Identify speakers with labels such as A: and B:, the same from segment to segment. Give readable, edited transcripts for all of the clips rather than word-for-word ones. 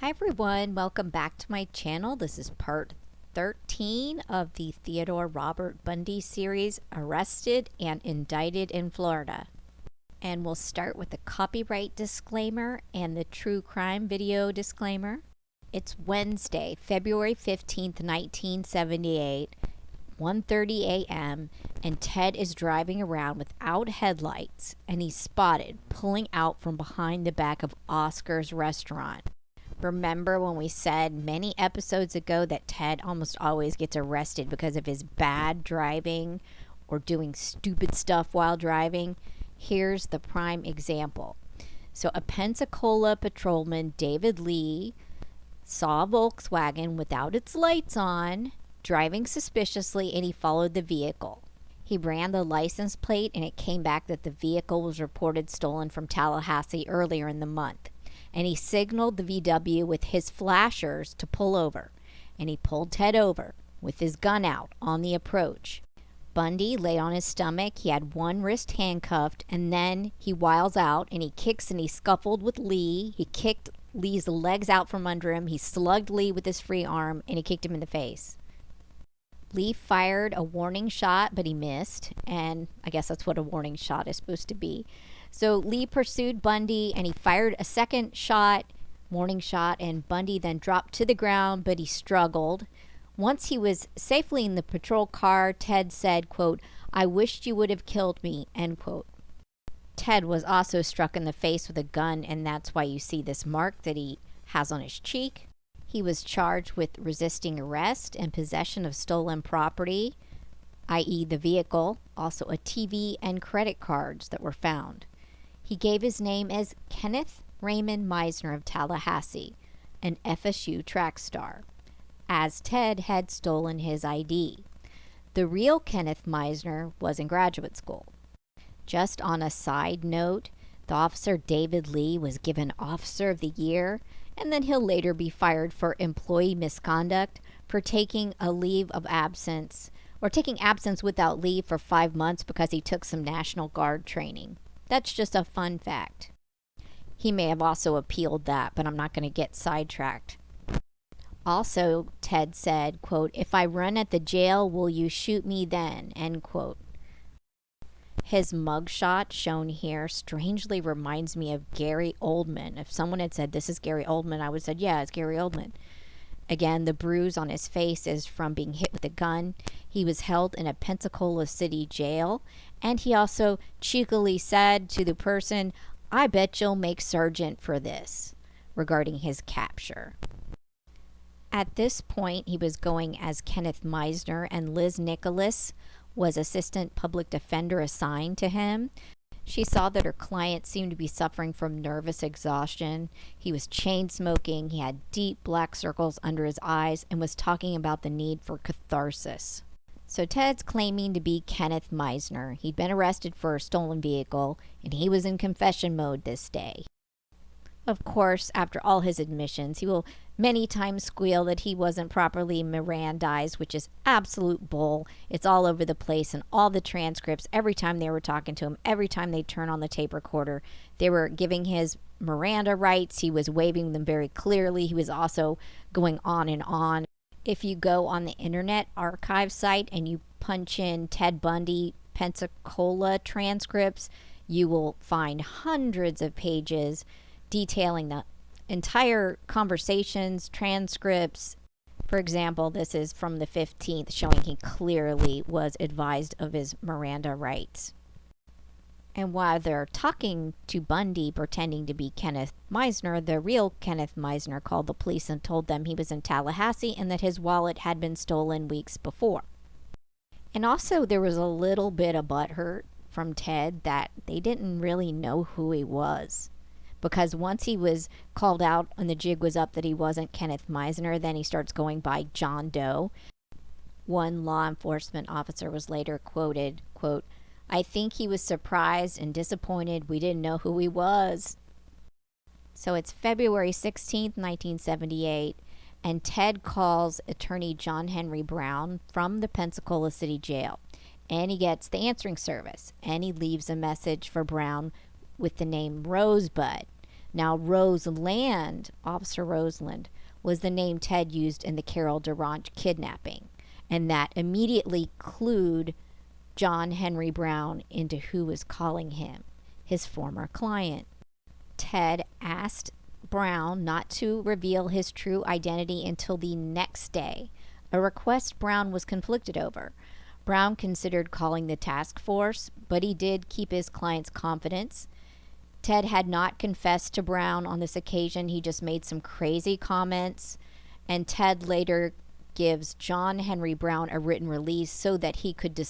A: Hi everyone, welcome back to my channel. This is part 13 of the Theodore Robert Bundy series, Arrested and Indicted in Florida. And we'll start with the copyright disclaimer and the true crime video disclaimer. It's Wednesday, February 15th, 1978, 1:30 a.m., and Ted is driving around without headlights, and he's spotted pulling out from behind the back of Oscar's restaurant. Remember when we said many episodes ago that Ted almost always gets arrested because of his bad driving or doing stupid stuff while driving? Here's the prime example. So a Pensacola patrolman, David Lee, saw a Volkswagen without its lights on, driving suspiciously, and he followed the vehicle. He ran the license plate, and it came back that the vehicle was reported stolen from Tallahassee earlier in the month. And he signaled the VW with his flashers to pull over, and he pulled Ted over with his gun out on the approach. Bundy lay on his stomach. He had one wrist handcuffed, and then he wiles out and he kicks and he scuffled with Lee. He kicked Lee's legs out from under him. He slugged Lee with his free arm, and he kicked him in the face. Lee fired a warning shot, but he missed, and I guess that's what a warning shot is supposed to be. So Lee pursued Bundy, and he fired a second shot, warning shot, and Bundy then dropped to the ground, but he struggled. Once he was safely in the patrol car, Ted said, quote, "I wished you would have killed me," end quote. Ted was also struck in the face with a gun, and that's why you see this mark that he has on his cheek. He was charged with resisting arrest and possession of stolen property, i.e. the vehicle, also a TV and credit cards that were found. He gave his name as Kenneth Raymond Meisner of Tallahassee, an FSU track star, as Ted had stolen his ID. The real Kenneth Meisner was in graduate school. Just on a side note, the officer David Lee was given Officer of the Year, and then he'll later be fired for employee misconduct for taking a leave of absence, or taking absence without leave for 5 months because he took some National Guard training. That's just a fun fact. He may have also appealed that, but I'm not going to get sidetracked. Also, Ted said, quote, "If I run at the jail, will you shoot me then?" End quote. His mugshot shown here strangely reminds me of Gary Oldman. If someone had said, "This is Gary Oldman," I would have said, yeah, it's Gary Oldman. Again, the bruise on his face is from being hit with a gun. He was held in a Pensacola City jail, and he also cheekily said to the person, "I bet you'll make sergeant for this," regarding his capture. At this point, he was going as Kenneth Meisner, and Liz Nicholas was assistant public defender assigned to him. She saw that her client seemed to be suffering from nervous exhaustion. He was chain smoking, he had deep black circles under his eyes, and was talking about the need for catharsis. So Ted's claiming to be Kenneth Meisner. He'd been arrested for a stolen vehicle, and he was in confession mode this day. Of course, after all his admissions, he will many times squeal that he wasn't properly Mirandized, which is absolute bull. It's all over the place in all the transcripts. Every time they were talking to him, every time they turn on the tape recorder, they were giving his Miranda rights. He was waiving them very clearly. He was also going on and on. If you go on the Internet Archive site and you punch in Ted Bundy Pensacola transcripts, you will find hundreds of pages detailing the entire conversations, transcripts. For example, this is from the 15th, showing he clearly was advised of his Miranda rights. And while they're talking to Bundy pretending to be Kenneth Meisner, the real Kenneth Meisner called the police and told them he was in Tallahassee and that his wallet had been stolen weeks before. And also there was a little bit of butthurt from Ted that they didn't really know who he was. Because once he was called out and the jig was up that he wasn't Kenneth Meisner, then he starts going by John Doe. One law enforcement officer was later quoted, quote, "I think he was surprised and disappointed we didn't know who he was." So it's February 16th, 1978, and Ted calls attorney John Henry Brown from the Pensacola City Jail. And he gets the answering service, and he leaves a message for Brown with the name Rosebud. Now, Roseland, Officer Roseland, was the name Ted used in the Carol Durant kidnapping, and that immediately clued John Henry Brown into who was calling him, his former client. Ted asked Brown not to reveal his true identity until the next day, a request Brown was conflicted over. Brown considered calling the task force, but he did keep his client's confidence. Ted had not confessed to Brown on this occasion. He just made some crazy comments, and Ted later gives John Henry Brown a written release so that he could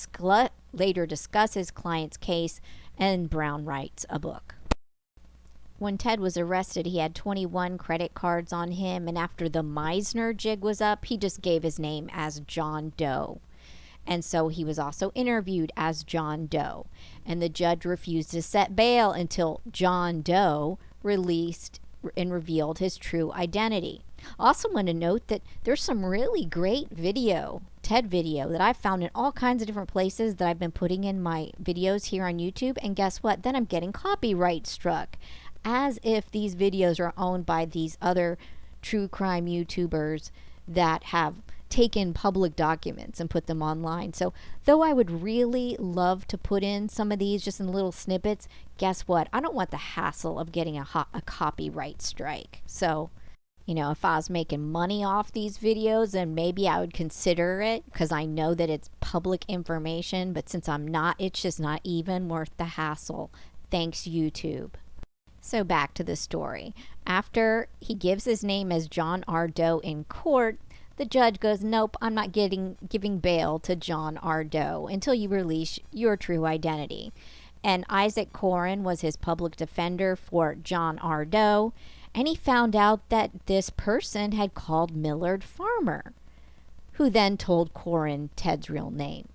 A: later discuss his client's case, and Brown writes a book. When Ted was arrested, he had 21 credit cards on him, and after the Meisner jig was up, he just gave his name as John Doe. And so he was also interviewed as John Doe, and the judge refused to set bail until John Doe released and revealed his true identity. Also want to note that there's some really great TED video that I've found in all kinds of different places that I've been putting in my videos here on YouTube, and guess what? Then I'm getting copyright struck, as if these videos are owned by these other true crime YouTubers that have taken public documents and put them online. So though I would really love to put in some of these just in little snippets, guess what? I don't want the hassle of getting a copyright strike. So, if I was making money off these videos, then maybe I would consider it, because I know that it's public information. But since I'm not, it's just not even worth the hassle. Thanks, YouTube. So back to the story. After he gives his name as John R. Doe in court, the judge goes, nope, I'm not giving bail to John R. Doe until you release your true identity. And Isaac Coren was his public defender for John R. Doe, and he found out that this person had called Millard Farmer, who then told Coren Ted's real name.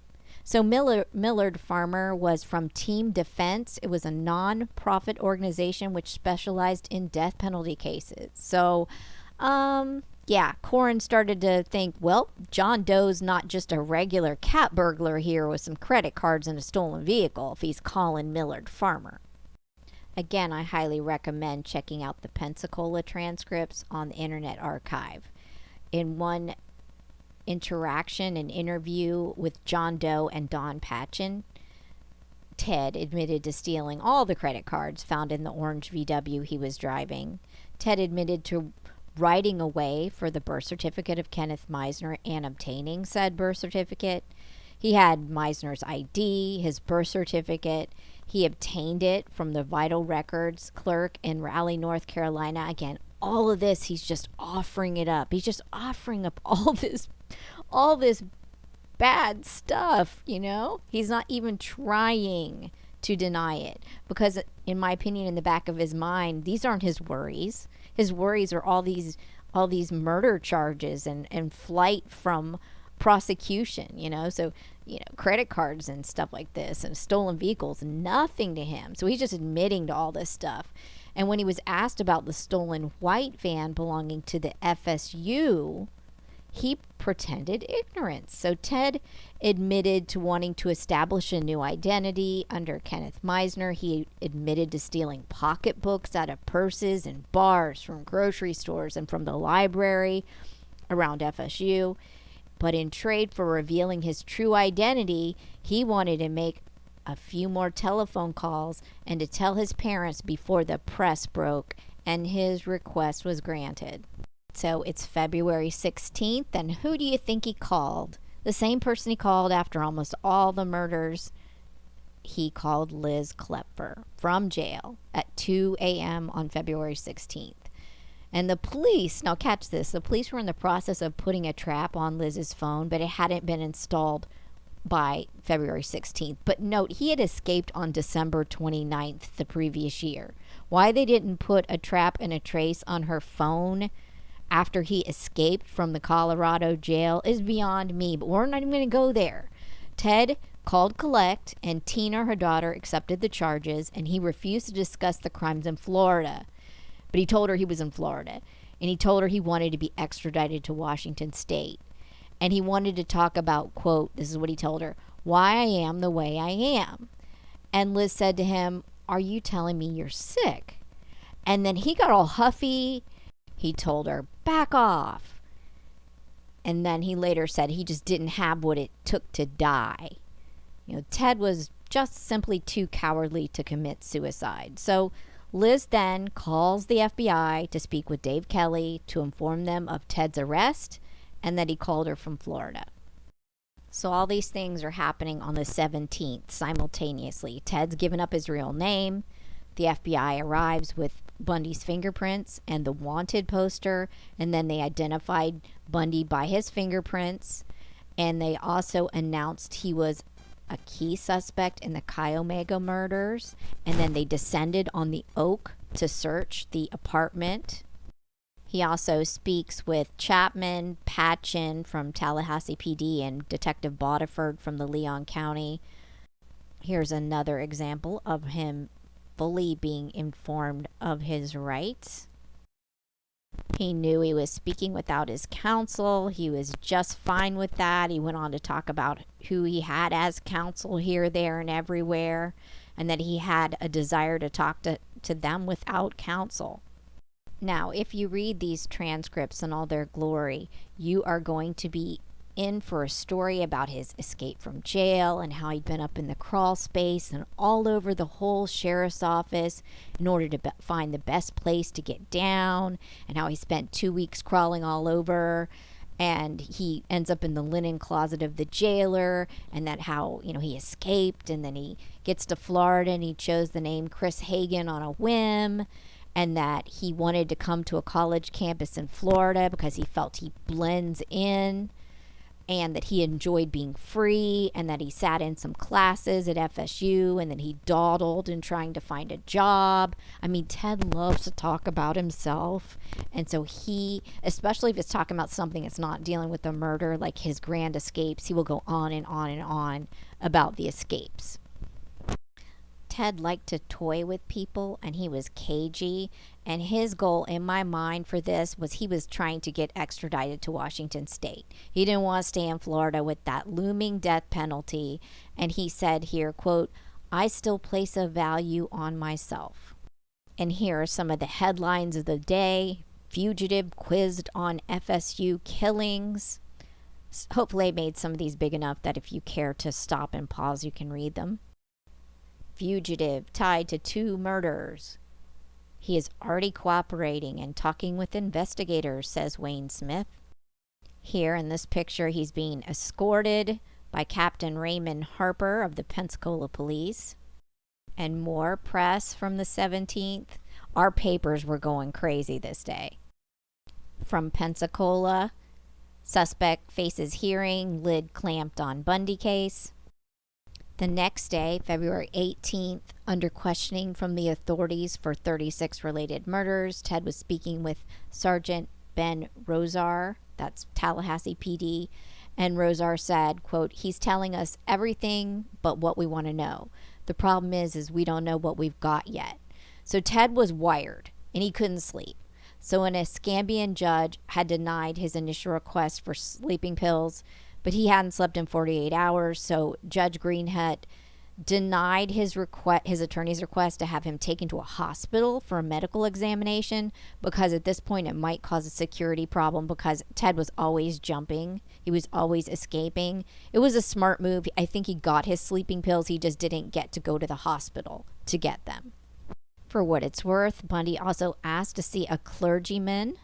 A: So Millard Farmer was from Team Defense. It was a non-profit organization which specialized in death penalty cases. So, Coren started to think, well, John Doe's not just a regular cat burglar here with some credit cards and a stolen vehicle if he's calling Millard Farmer. Again, I highly recommend checking out the Pensacola transcripts on the Internet Archive. In one interaction and interview with John Doe and Don Patchen, Ted admitted to stealing all the credit cards found in the orange VW he was driving. Ted admitted to writing away for the birth certificate of Kenneth Meisner and obtaining said birth certificate. He had Meisner's ID, his birth certificate. He obtained it from the vital records clerk in Raleigh, North Carolina. Again, all of this, he's just offering it up. He's just offering up all this bad stuff, He's not even trying to deny it, because in my opinion, in the back of his mind, these aren't his worries. His worries are all these murder charges and flight from prosecution, So, credit cards and stuff like this and stolen vehicles, nothing to him. So he's just admitting to all this stuff. And when he was asked about the stolen white van belonging to the FSU, he pretended ignorance. So Ted admitted to wanting to establish a new identity under Kenneth Meisner. He admitted to stealing pocketbooks out of purses and bars from grocery stores and from the library around FSU. But in trade for revealing his true identity, he wanted to make a few more telephone calls and to tell his parents before the press broke, and his request was granted. So it's February 16th, and who do you think he called? The same person he called after almost all the murders. He called Liz Klepfer from jail at 2 a.m. on February 16th. And the police, now catch this, the police were in the process of putting a trap on Liz's phone, but it hadn't been installed by February 16th. But note, he had escaped on December 29th the previous year. Why they didn't put a trap and a trace on her phone after he escaped from the Colorado jail is beyond me, but we're not even going to go there. Ted called collect, and Tina, her daughter, accepted the charges, and he refused to discuss the crimes in Florida. But he told her he was in Florida, and he told her he wanted to be extradited to Washington State. And he wanted to talk about, quote, this is what he told her, why I am the way I am. And Liz said to him, are you telling me you're sick? And then he got all huffy. He told her, back off. And then he later said he just didn't have what it took to die. Ted was just simply too cowardly to commit suicide. So Liz then calls the FBI to speak with Dave Kelly to inform them of Ted's arrest and that he called her from Florida. So all these things are happening on the 17th simultaneously. Ted's given up his real name. The FBI arrives with Bundy's fingerprints and the wanted poster, and then they identified Bundy by his fingerprints, and they also announced he was a key suspect in the Chi Omega murders, and then they descended on the Oak to search the apartment. He also speaks with Chapman, Patchen from Tallahassee PD, and Detective Bodiford from the Leon County. Here's another example of him fully being informed of his rights. He knew he was speaking without his counsel. He was just fine with that. He went on to talk about who he had as counsel here, there, and everywhere, and that he had a desire to talk to them without counsel. Now, if you read these transcripts in all their glory, you are going to be in for a story about his escape from jail and how he'd been up in the crawl space and all over the whole sheriff's office in order to find the best place to get down, and how he spent 2 weeks crawling all over, and he ends up in the linen closet of the jailer, and that how he escaped, and then he gets to Florida and he chose the name Chris Hagen on a whim, and that he wanted to come to a college campus in Florida because he felt he blends in, and that he enjoyed being free, and that he sat in some classes at FSU, and then he dawdled in trying to find a job. I mean, Ted loves to talk about himself, and so he, especially if it's talking about something that's not dealing with a murder, like his grand escapes, he will go on and on and on about the escapes. Ted liked to toy with people, and he was cagey, and his goal in my mind for this was he was trying to get extradited to Washington State. He didn't want to stay in Florida with that looming death penalty, and he said here, quote, "I still place a value on myself." And here are some of the headlines of the day. Fugitive quizzed on FSU killings. Hopefully I made some of these big enough that if you care to stop and pause, you can read them. Fugitive tied to 2 murders. He is already cooperating and talking with investigators, says Wayne Smith. Here in this picture, he's being escorted by Captain Raymond Harper of the Pensacola Police. And more press from the 17th. Our papers were going crazy this day. From Pensacola, suspect faces hearing, lid clamped on Bundy case. The next day, February 18th, under questioning from the authorities for 36 related murders, Ted was speaking with Sergeant Ben Rosar, that's Tallahassee PD, and Rosar said, quote, "He's telling us everything but what we want to know. The problem is we don't know what we've got yet." So Ted was wired, and he couldn't sleep. So an Escambian judge had denied his initial request for sleeping pills, but he hadn't slept in 48 hours, so Judge Greenhut denied his attorney's request to have him taken to a hospital for a medical examination, because at this point it might cause a security problem, because Ted was always jumping. He was always escaping. It was a smart move. I think he got his sleeping pills. He just didn't get to go to the hospital to get them. For what it's worth, Bundy also asked to see a clergyman.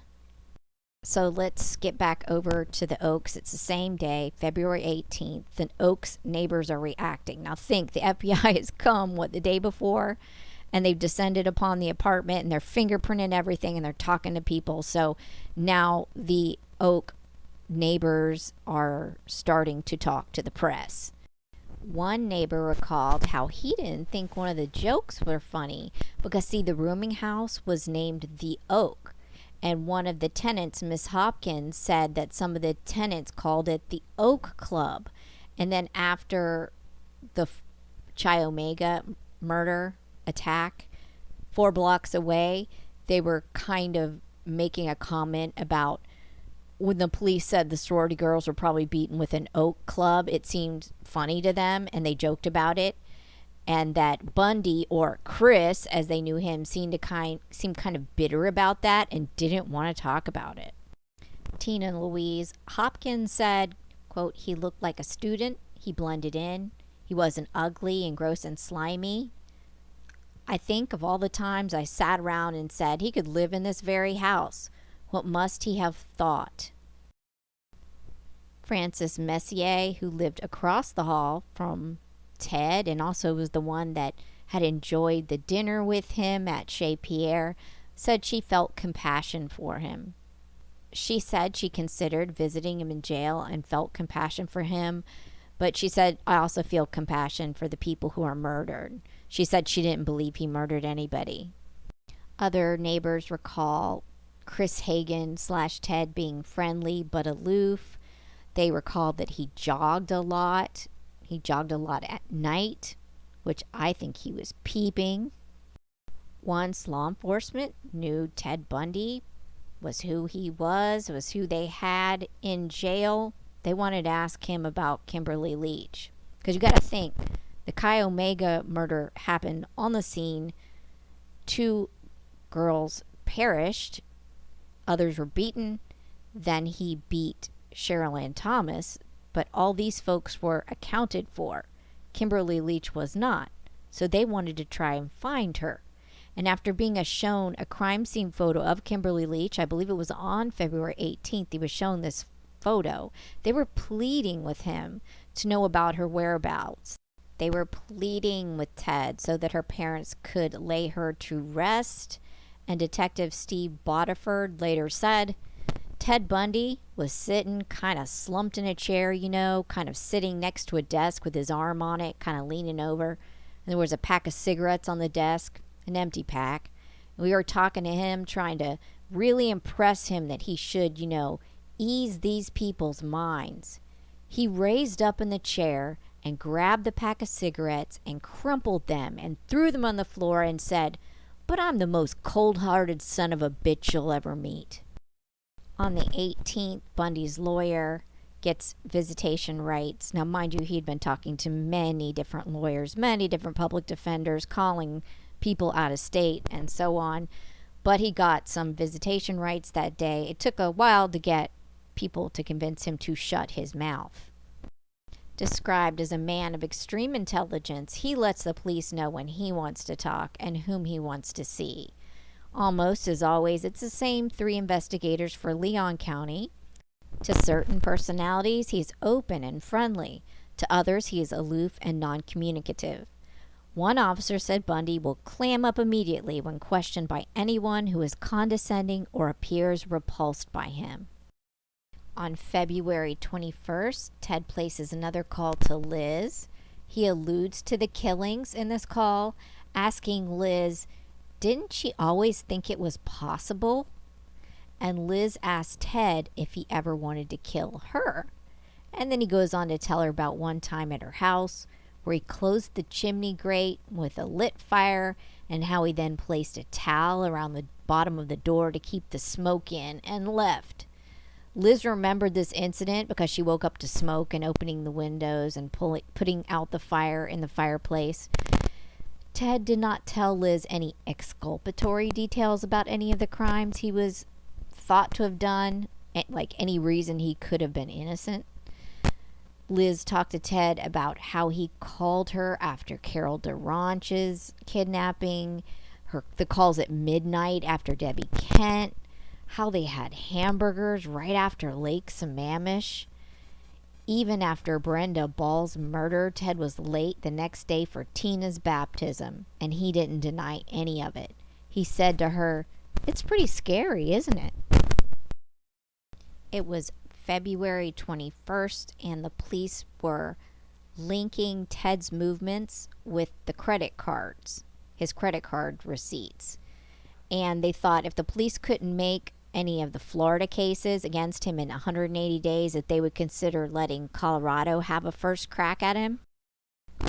A: So let's get back over to the Oaks. It's the same day, February 18th. The Oaks neighbors are reacting. Now think, the FBI has come, the day before? And they've descended upon the apartment, and they're fingerprinting everything, and they're talking to people. So now the Oak neighbors are starting to talk to the press. One neighbor recalled how he didn't think one of the jokes were funny because, see, the rooming house was named the Oak. And one of the tenants, Miss Hopkins, said that some of the tenants called it the Oak Club. And then after the Chi Omega murder attack, 4 blocks away, they were kind of making a comment about when the police said the sorority girls were probably beaten with an Oak Club. It seemed funny to them, and they joked about it. and that Bundy, or Chris as they knew him, seemed kind of bitter about that and didn't want to talk about it. Tina and Louise, Hopkins said, quote, "He looked like a student. He blended in. He wasn't ugly and gross and slimy. I think of all the times I sat around and said he could live in this very house. What must he have thought?" Francis Messier, who lived across the hall from Ted and also was the one that had enjoyed the dinner with him at Chez Pierre, said she felt compassion for him. She said she considered visiting him in jail and felt compassion for him, but she said, "I also feel compassion for the people who are murdered." She said she didn't believe he murdered anybody. Other neighbors recall Chris Hagen / Ted being friendly but aloof. They recalled that he jogged a lot. He jogged a lot at night, which I think he was peeping. Once law enforcement knew Ted Bundy was who he was who they had in jail, they wanted to ask him about Kimberly Leach. Because you got to think, the Chi Omega murder happened on the scene. 2 girls perished. Others were beaten. Then he beat Cheryl Ann Thomas. But all these folks were accounted for. Kimberly Leach was not. So they wanted to try and find her. And after being shown a crime scene photo of Kimberly Leach, I believe it was on February 18th, he was shown this photo. They were pleading with him to know about her whereabouts. They were pleading with Ted so that her parents could lay her to rest. And Detective Steve Bodiford later said, Ted Bundy was sitting kind of slumped in a chair, kind of sitting next to a desk with his arm on it, kind of leaning over. And there was a pack of cigarettes on the desk, an empty pack. And we were talking to him, trying to really impress him that he should, ease these people's minds. He raised up in the chair and grabbed the pack of cigarettes and crumpled them and threw them on the floor and said, "But I'm the most cold-hearted son of a bitch you'll ever meet." On the 18th, Bundy's lawyer gets visitation rights. Now, mind you, he'd been talking to many different lawyers, many different public defenders, calling people out of state and so on. But he got some visitation rights that day. It took a while to get people to convince him to shut his mouth. Described as a man of extreme intelligence, he lets the police know when he wants to talk and whom he wants to see. Almost as always, it's the same 3 investigators for Leon County. To certain personalities, he's open and friendly. To others, he is aloof and non-communicative. One officer said Bundy will clam up immediately when questioned by anyone who is condescending or appears repulsed by him. On February 21st, Ted places another call to Liz. He alludes to the killings in this call, asking Liz, didn't she always think it was possible? And Liz asked Ted if he ever wanted to kill her. And then he goes on to tell her about one time at her house where he closed the chimney grate with a lit fire and how he then placed a towel around the bottom of the door to keep the smoke in and left. Liz remembered this incident because she woke up to smoke and opening the windows and putting out the fire in the fireplace. Ted did not tell Liz any exculpatory details about any of the crimes he was thought to have done, like any reason he could have been innocent. Liz talked to Ted about how he called her after Carol DeRonch's kidnapping, the calls at midnight after Debbie Kent, how they had hamburgers right after Lake Sammamish. Even after Brenda Ball's murder, Ted was late the next day for Tina's baptism, and he didn't deny any of it. He said to her, "It's pretty scary, isn't it?" It was February 21st, and the police were linking Ted's movements with the credit cards, his credit card receipts. And they thought if the police couldn't make any of the Florida cases against him in 180 days, that they would consider letting Colorado have a first crack at him.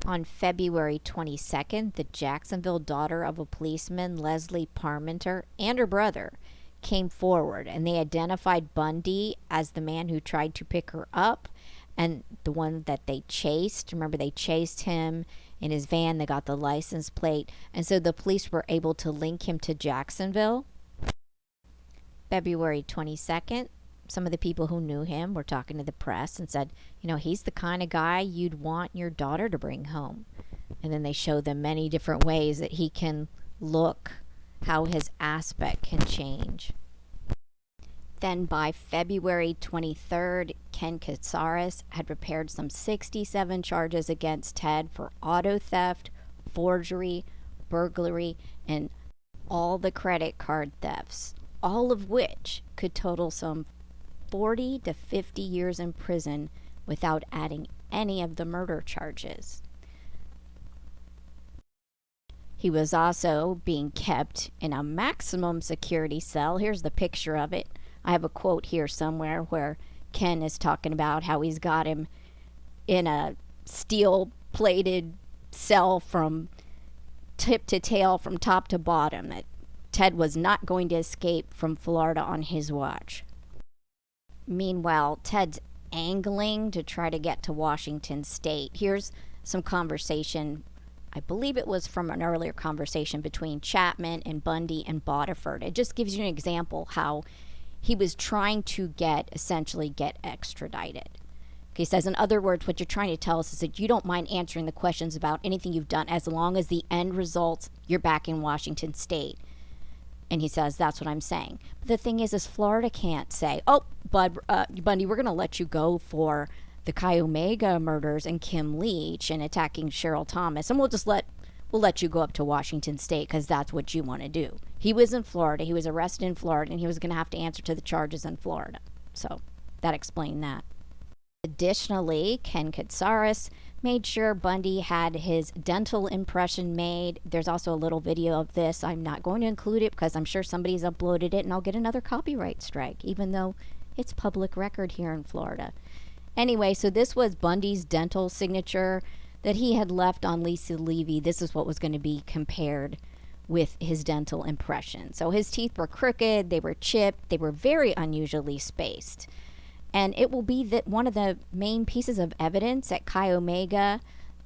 A: On February 22nd, the Jacksonville daughter of a policeman, Leslie Parmenter, and her brother came forward, and they identified Bundy as the man who tried to pick her up and the one that they chased. Remember, they chased him in his van. They got the license plate, and so the police were able to link him to Jacksonville. February 22nd, some of the people who knew him were talking to the press and said, he's the kind of guy you'd want your daughter to bring home. And then they show them many different ways that he can look, how his aspect can change. Then by February 23rd, Ken Katsaris had prepared some 67 charges against Ted for auto theft, forgery, burglary, and all the credit card thefts, all of which could total some 40 to 50 years in prison without adding any of the murder charges. He was also being kept in a maximum security cell. Here's the picture of it. I have a quote here somewhere where Ken is talking about how he's got him in a steel-plated cell from tip to tail, from top to bottom, that Ted was not going to escape from Florida on his watch. Meanwhile, Ted's angling to try to get to Washington State. Here's some conversation. I believe it was from an earlier conversation between Chapman and Bundy and Bodiford. It just gives you an example how he was trying to essentially get extradited. He says, in other words, what you're trying to tell us is that you don't mind answering the questions about anything you've done as long as the end results, you're back in Washington State. And he says, that's what I'm saying. But the thing is Florida can't say, oh, Bundy, we're going to let you go for the Chi Omega murders and Kim Leach and attacking Cheryl Thomas. And we'll let you go up to Washington State because that's what you want to do. He was in Florida. He was arrested in Florida, and he was going to have to answer to the charges in Florida. So that explained that. Additionally, Ken Katsaris made sure Bundy had his dental impression made. There's also a little video of this. I'm not going to include it because I'm sure somebody's uploaded it and I'll get another copyright strike, even though it's public record here in Florida. Anyway, so this was Bundy's dental signature that he had left on Lisa Levy. This is what was going to be compared with his dental impression. So his teeth were crooked, they were chipped, they were very unusually spaced. And it will be that one of the main pieces of evidence at Chi Omega,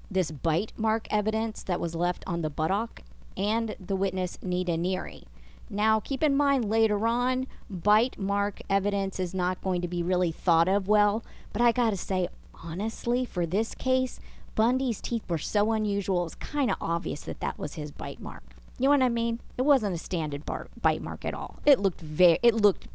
A: this bite mark evidence that was left on the buttock, and the witness Nita Neary. Now, keep in mind later on, bite mark evidence is not going to be really thought of well, but I gotta say, honestly, for this case, Bundy's teeth were so unusual, it was kind of obvious that that was his bite mark. You know what I mean? It wasn't a standard bite mark at all. It looked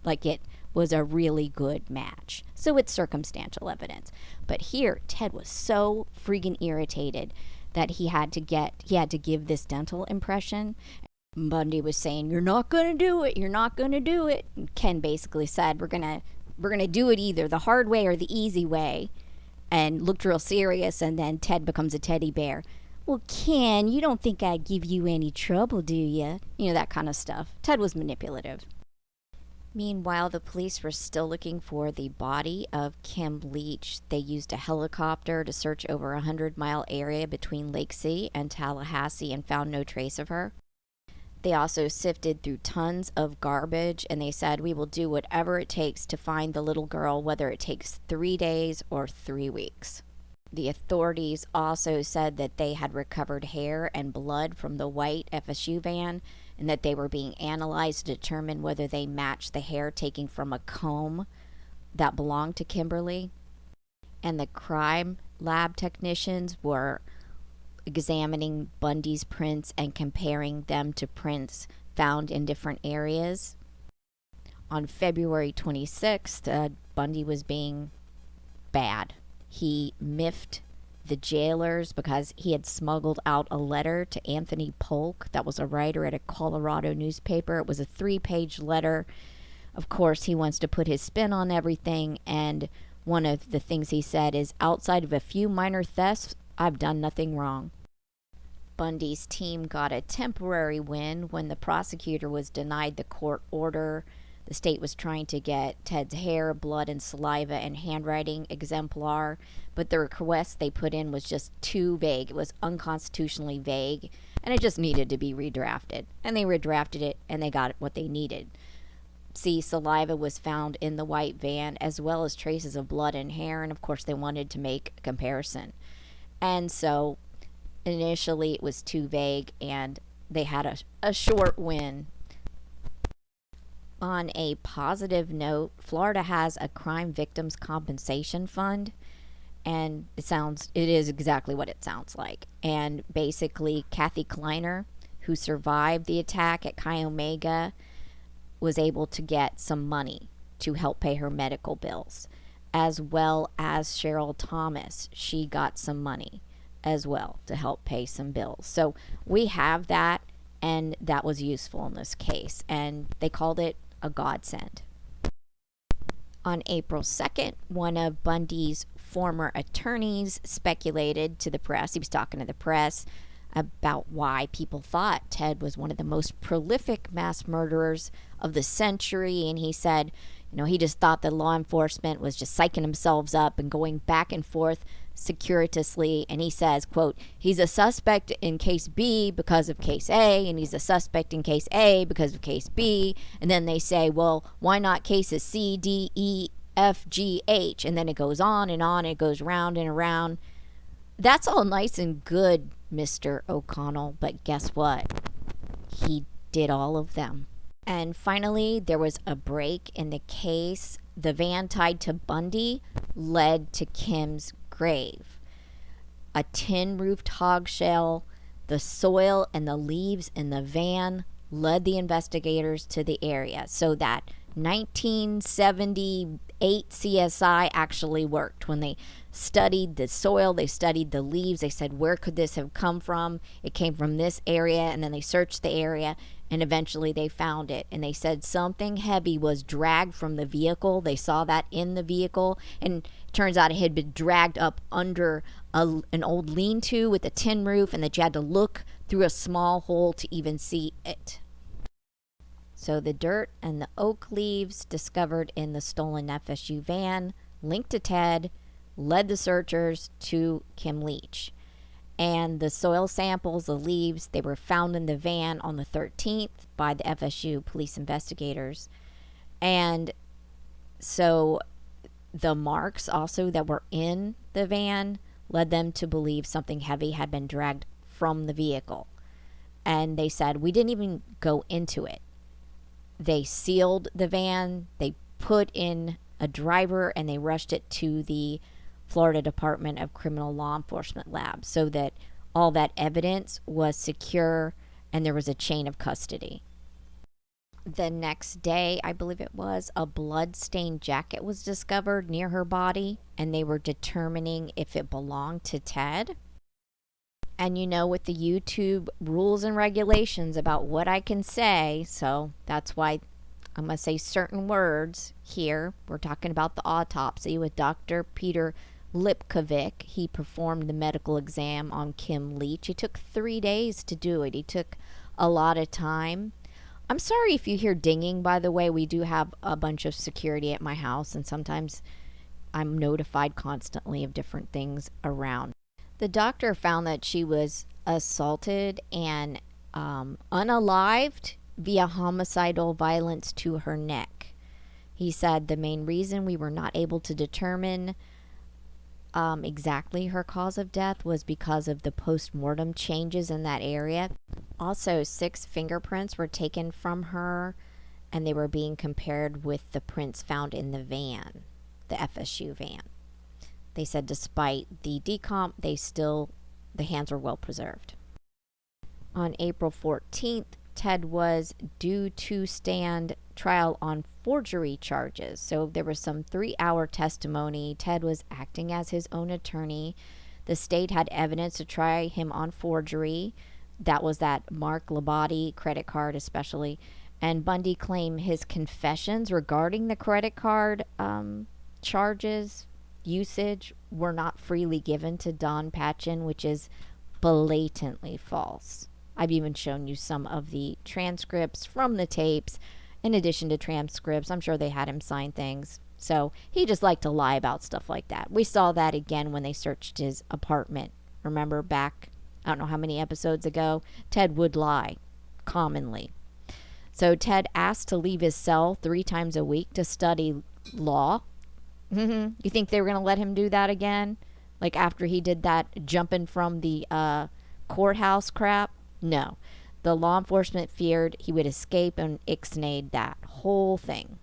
A: like it was a really good match. So it's circumstantial evidence. But here, Ted was so freaking irritated that he had to give this dental impression. Bundy was saying, "You're not going to do it. You're not going to do it." And Ken basically said, "We're going to do it either the hard way or the easy way," and looked real serious. And then Ted becomes a teddy bear. "Well, Ken, you don't think I'd give you any trouble, do you?" You know, that kind of stuff. Ted was manipulative. Meanwhile, the police were still looking for the body of Kim Leach. They used a helicopter to search over a 100-mile area between Lake City and Tallahassee and found no trace of her. They also sifted through tons of garbage, and they said, "We will do whatever it takes to find the little girl, whether it takes 3 days or 3 weeks." The authorities also said that they had recovered hair and blood from the white FSU van, and that they were being analyzed to determine whether they matched the hair taken from a comb that belonged to Kimberly. And the crime lab technicians were examining Bundy's prints and comparing them to prints found in different areas. On February 26th, Bundy was being bad. He miffed the jailers because he had smuggled out a letter to Anthony Polk, that was a writer at a Colorado newspaper. It was a 3-page letter. Of course, he wants to put his spin on everything, and one of the things he said is, "Outside of a few minor thefts, I've done nothing wrong." Bundy's team got a temporary win when the prosecutor was denied the court order. The state was trying to get Ted's hair, blood, and saliva and handwriting exemplar, but the request they put in was just too vague. It was unconstitutionally vague, and it just needed to be redrafted. And they redrafted it, and they got what they needed. See, saliva was found in the white van, as well as traces of blood and hair, and of course they wanted to make a comparison. And so initially it was too vague and they had a short win. On a positive note, Florida has a crime victims compensation fund, and it is exactly what it sounds like. And basically, Kathy Kleiner, who survived the attack at Chi Omega, was able to get some money to help pay her medical bills, as well as Cheryl Thomas. She got some money as well to help pay some bills. So we have that, and that was useful in this case, and they called it a godsend. On April 2nd, one of Bundy's former attorneys speculated to the press, he was talking to the press about why people thought Ted was one of the most prolific mass murderers of the century, and he said, he just thought that law enforcement was just psyching themselves up and going back and forth circuitously. And he says, quote, he's a suspect in case B because of case A, and he's a suspect in case A because of case B. And then they say, well, why not cases C, D, E, F, G, H? And then it goes on, and it goes round and around. That's all nice and good, Mr. O'Connell, but guess what? He did all of them. And finally, there was a break in the case. The van tied to Bundy led to Kim's grave. A tin-roofed hog shell, the soil and the leaves in the van led the investigators to the area. So that 1978 CSI actually worked. When they studied the soil, they studied the leaves, they said, where could this have come from? It came from this area, and then they searched the area, and eventually they found it. And they said something heavy was dragged from the vehicle. They saw that in the vehicle, and it turns out it had been dragged up under an old lean-to with a tin roof, and that you had to look through a small hole to even see it. So the dirt and the oak leaves discovered in the stolen FSU van linked to Ted led the searchers to Kim Leach. And the soil samples, the leaves, they were found in the van on the 13th by the FSU police investigators. And so the marks also that were in the van led them to believe something heavy had been dragged from the vehicle. And they said, we didn't even go into it. They sealed the van, they put in a driver, and they rushed it to the Florida Department of Criminal Law Enforcement lab so that all that evidence was secure and there was a chain of custody. The next day, I believe it was, a blood-stained jacket was discovered near her body, and they were determining if it belonged to Ted. And with the YouTube rules and regulations about what I can say, so that's why I'm going to say certain words here. We're talking about the autopsy with Dr. Peter Lipkovic. He performed the medical exam on Kim Leach. It took 3 days to do it. He took a lot of time. I'm sorry if you hear dinging, by the way. We do have a bunch of security at my house, and sometimes I'm notified constantly of different things around. The doctor found that she was assaulted and unalived via homicidal violence to her neck. He said the main reason we were not able to determine exactly her cause of death was because of the post-mortem changes in that area. Also, 6 fingerprints were taken from her, and they were being compared with the prints found in the van, the FSU van. They said despite the decomp, the hands were well preserved. On April 14th, Ted was due to stand trial on forgery charges. So there was some 3-hour testimony. Ted was acting as his own attorney. The state had evidence to try him on forgery. That was that Mark Labate credit card especially. And Bundy claimed his confessions regarding the credit card charges usage were not freely given to Don Patchen, which is blatantly false. I've even shown you some of the transcripts from the tapes. In addition to transcripts, I'm sure they had him sign things. So he just liked to lie about stuff like that. We saw that again when they searched his apartment. Remember back, I don't know how many episodes ago, Ted would lie commonly. So Ted asked to leave his cell 3 times a week to study law. You think they were going to let him do that again? Like after he did that jumping from the courthouse crap. No. The law enforcement feared he would escape and ixnayed that whole thing.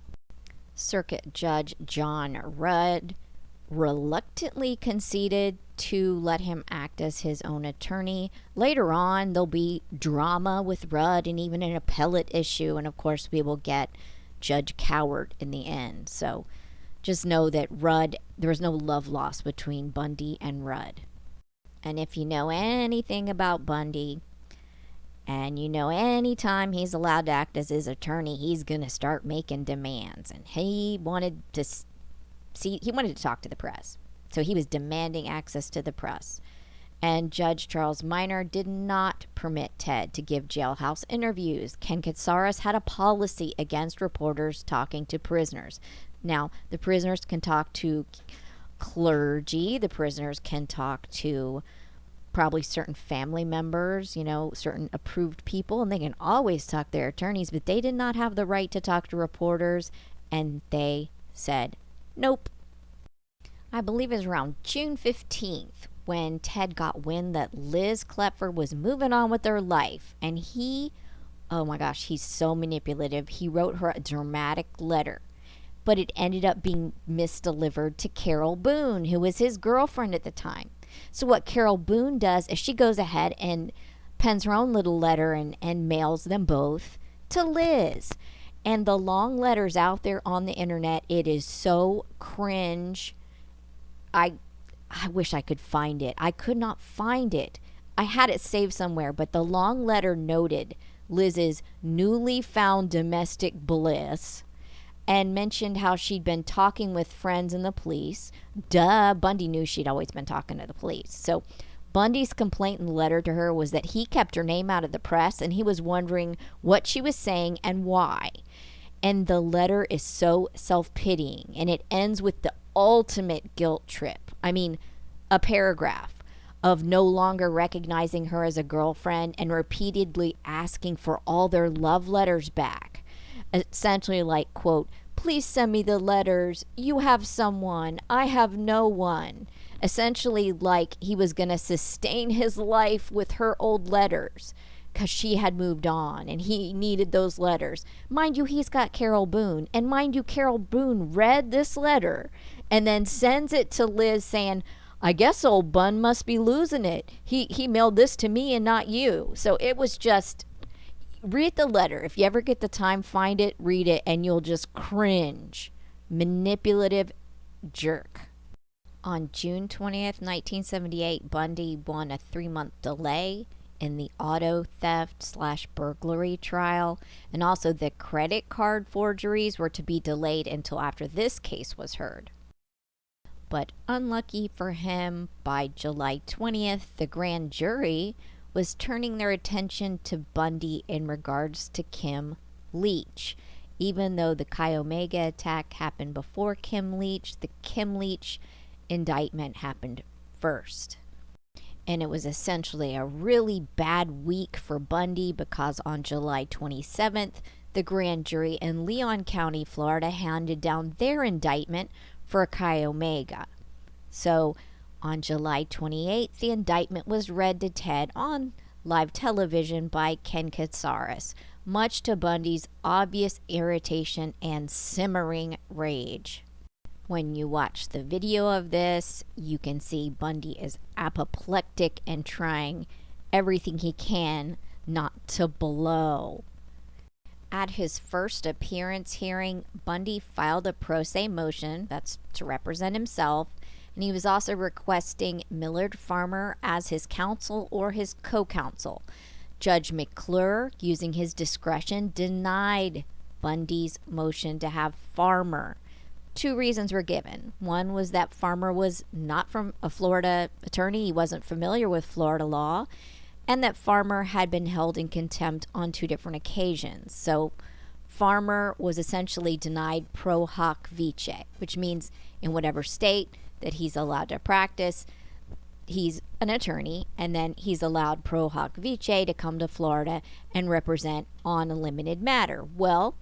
A: Circuit Judge John Rudd reluctantly conceded to let him act as his own attorney. Later on, there'll be drama with Rudd and even an appellate issue, and of course we will get Judge Coward in the end. So just know that Rudd, there was no love lost between Bundy and Rudd. And if you know anything about Bundy, and you know anytime he's allowed to act as his attorney, he's going to start making demands. And he wanted to talk to the press. So he was demanding access to the press. And Judge Charles Minor did not permit Ted to give jailhouse interviews. Ken Katsaris had a policy against reporters talking to prisoners. Now, the prisoners can talk to clergy. The prisoners can talk to probably certain family members, certain approved people, and they can always talk to their attorneys, but they did not have the right to talk to reporters, and they said nope. I believe it was around June 15th when Ted got wind that Liz Klepfer was moving on with her life, and oh my gosh, he's so manipulative. He wrote her a dramatic letter, but it ended up being misdelivered to Carol Boone, who was his girlfriend at the time. So what Carol Boone does is she goes ahead and pens her own little letter and mails them both to Liz. And the long letters out there on the internet, it is so cringe. I wish I could find it. I could not find it. I had it saved somewhere, but the long letter noted Liz's newly found domestic bliss and mentioned how she'd been talking with friends in the police. Bundy knew she'd always been talking to the police. So Bundy's complaint in the letter to her was that he kept her name out of the press, and he was wondering what she was saying and why. And the letter is so self-pitying, and it ends with the ultimate guilt trip. I mean, a paragraph of no longer recognizing her as a girlfriend and repeatedly asking for all their love letters back. Essentially like, quote, "Please send me the letters. You have someone. I have no one." Essentially like he was going to sustain his life with her old letters because she had moved on and he needed those letters. Mind you, he's got Carol Boone. And mind you, Carol Boone read this letter and then sends it to Liz saying, "I guess old Bun must be losing it. He mailed this to me and not you." So it was just... Read the letter. If you ever get the time, find it, read it, and you'll just cringe. Manipulative jerk. On June 20th, 1978, Bundy won a 3-month delay in the auto theft/burglary trial, and also the credit card forgeries were to be delayed until after this case was heard. But unlucky for him, by July 20th, the grand jury was turning their attention to Bundy in regards to Kim Leach. Even though the Chi Omega attack happened before Kim Leach, the Kim Leach indictment happened first. And it was essentially a really bad week for Bundy because on July 27th, the grand jury in Leon County, Florida, handed down their indictment for Chi Omega. So on July 28th, the indictment was read to Ted on live television by Ken Katsaris, much to Bundy's obvious irritation and simmering rage. When you watch the video of this, you can see Bundy is apoplectic and trying everything he can not to blow. At his first appearance hearing, Bundy filed a pro se motion, that's to represent himself, and he was also requesting Millard Farmer as his counsel or his co-counsel. Judge McClure, using his discretion, denied Bundy's motion to have Farmer. 2 reasons were given. One was that Farmer was not from a Florida attorney, he wasn't familiar with Florida law, and that Farmer had been held in contempt on 2 different occasions. So Farmer was essentially denied pro hoc vice, which means in whatever state that he's allowed to practice, he's an attorney, and then he's allowed pro hoc vice to come to Florida and represent on a limited matter. Well,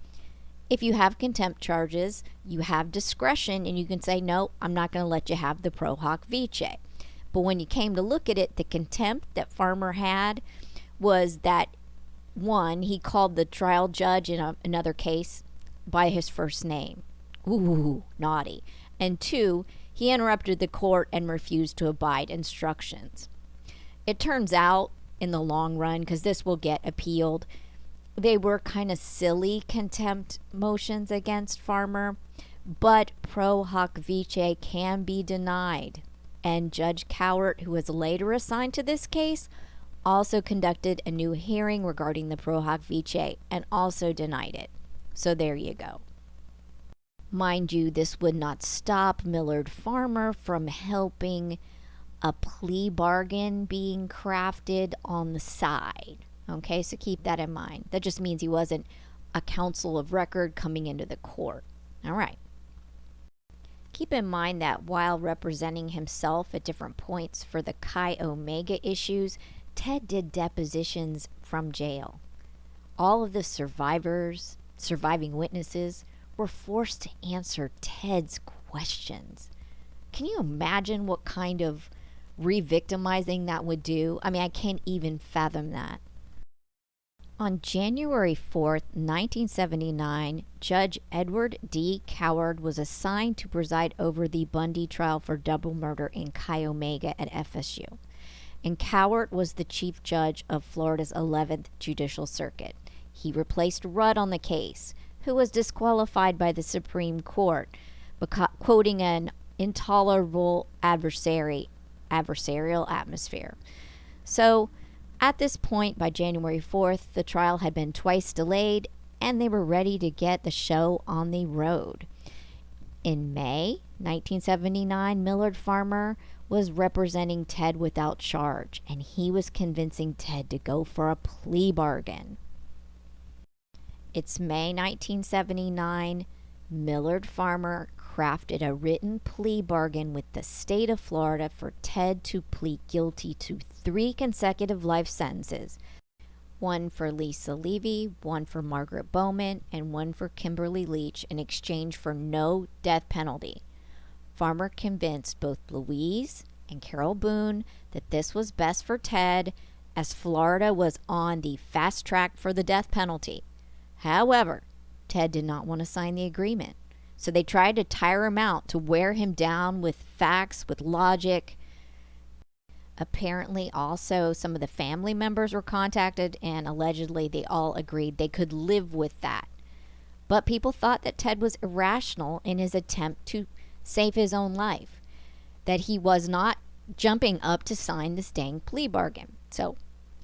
A: if you have contempt charges, you have discretion and you can say, no, I'm not going to let you have the pro hoc vice. But when you came to look at it, the contempt that Farmer had was that, one, he called the trial judge in another case by his first name. Ooh, naughty. And two, he interrupted the court and refused to abide instructions. It turns out, in the long run, because this will get appealed, they were kind of silly contempt motions against Farmer, but pro hoc vice can be denied. And Judge Cowart, who was later assigned to this case, also conducted a new hearing regarding the pro hoc vice and also denied it. So there you go. Mind you, this would not stop Millard Farmer from helping a plea bargain being crafted on the side. Okay, so keep that in mind. That just means he wasn't a counsel of record coming into the court. All right. Keep in mind that while representing himself at different points for the Chi Omega issues, Ted did depositions from jail. All of the surviving witnesses, were forced to answer Ted's questions. Can you imagine what kind of re-victimizing that would do? I mean, I can't even fathom that. On January 4th, 1979, Judge Edward D. Coward was assigned to preside over the Bundy trial for double murder in Chi Omega at FSU. And Coward was the chief judge of Florida's 11th Judicial Circuit. He replaced Rudd on the case, who was disqualified by the Supreme Court, quoting an intolerable adversarial atmosphere. So, at this point, by January 4th, the trial had been twice delayed, and they were ready to get the show on the road. In May 1979, Millard Farmer was representing Ted without charge, and he was convincing Ted to go for a plea bargain. It's May 1979. Millard Farmer crafted a written plea bargain with the state of Florida for Ted to plead guilty to 3 consecutive life sentences. One for Lisa Levy, one for Margaret Bowman, and one for Kimberly Leach in exchange for no death penalty. Farmer convinced both Louise and Carol Boone that this was best for Ted, as Florida was on the fast track for the death penalty. However, Ted did not want to sign the agreement, so they tried to tire him out, to wear him down with facts, with logic. Apparently, also, some of the family members were contacted, and allegedly they all agreed they could live with that. But people thought that Ted was irrational in his attempt to save his own life, that he was not jumping up to sign this dang plea bargain. So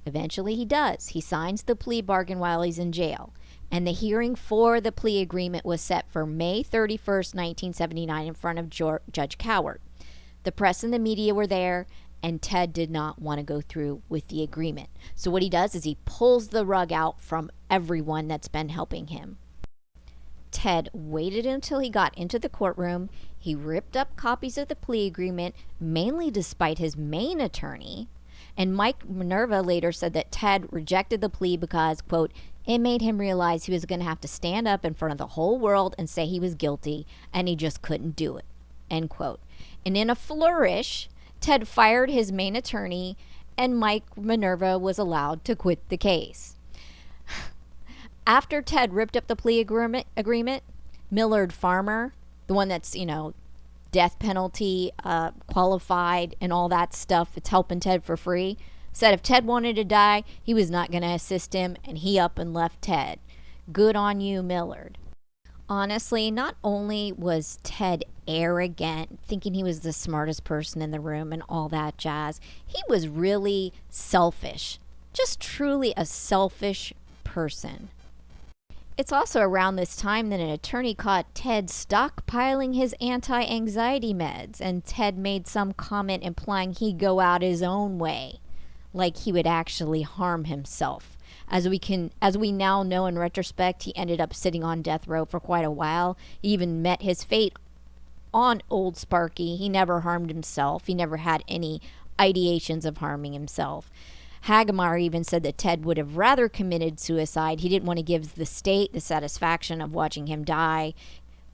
A: eventually he does. He signs the plea bargain while he's in jail. And the hearing for the plea agreement was set for May 31st, 1979 in front of Judge Cowart. The press and the media were there, and Ted did not want to go through with the agreement. So what he does is he pulls the rug out from everyone that's been helping him. Ted waited until he got into the courtroom. He ripped up copies of the plea agreement, mainly despite his main attorney. And Mike Minerva later said that Ted rejected the plea because, quote, it made him realize he was going to have to stand up in front of the whole world and say he was guilty, and he just couldn't do it, end quote. And in a flourish, Ted fired his main attorney, and Mike Minerva was allowed to quit the case. After Ted ripped up the plea agreement, Millard Farmer, the one that's, death penalty qualified and all that stuff, it's helping Ted for free, said if Ted wanted to die, he was not going to assist him, and he up and left Ted. Good on you, Millard. Honestly, not only was Ted arrogant, thinking he was the smartest person in the room and all that jazz, he was really selfish. Just truly a selfish person. It's also around this time that an attorney caught Ted stockpiling his anti-anxiety meds, and Ted made some comment implying he'd go out his own way, like he would actually harm himself. As we now know in retrospect, he ended up sitting on death row for quite a while. He even met his fate on Old Sparky. He never harmed himself. He never had any ideations of harming himself. Hagemeyer even said that Ted would have rather committed suicide. He didn't want to give the state the satisfaction of watching him die,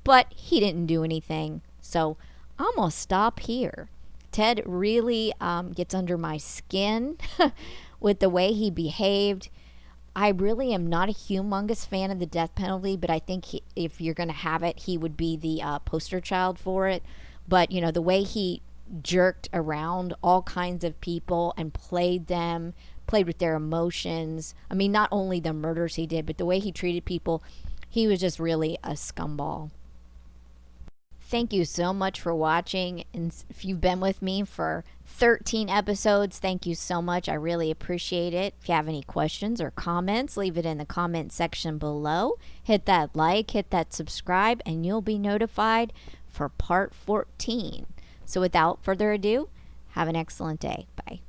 A: but he didn't do anything. So I'm going to stop here. Ted really gets under my skin with the way he behaved. I really am not a humongous fan of the death penalty, but I think if you're going to have it, he would be the poster child for it. But, you know, the way he jerked around all kinds of people and played with their emotions. I mean, not only the murders he did, but the way he treated people, he was just really a scumball. Thank you so much for watching. And if you've been with me for 13 episodes, thank you so much. I really appreciate it. If you have any questions or comments, leave it in the comment section below. Hit that like, hit that subscribe, and you'll be notified for part 14. So without further ado, have an excellent day. Bye.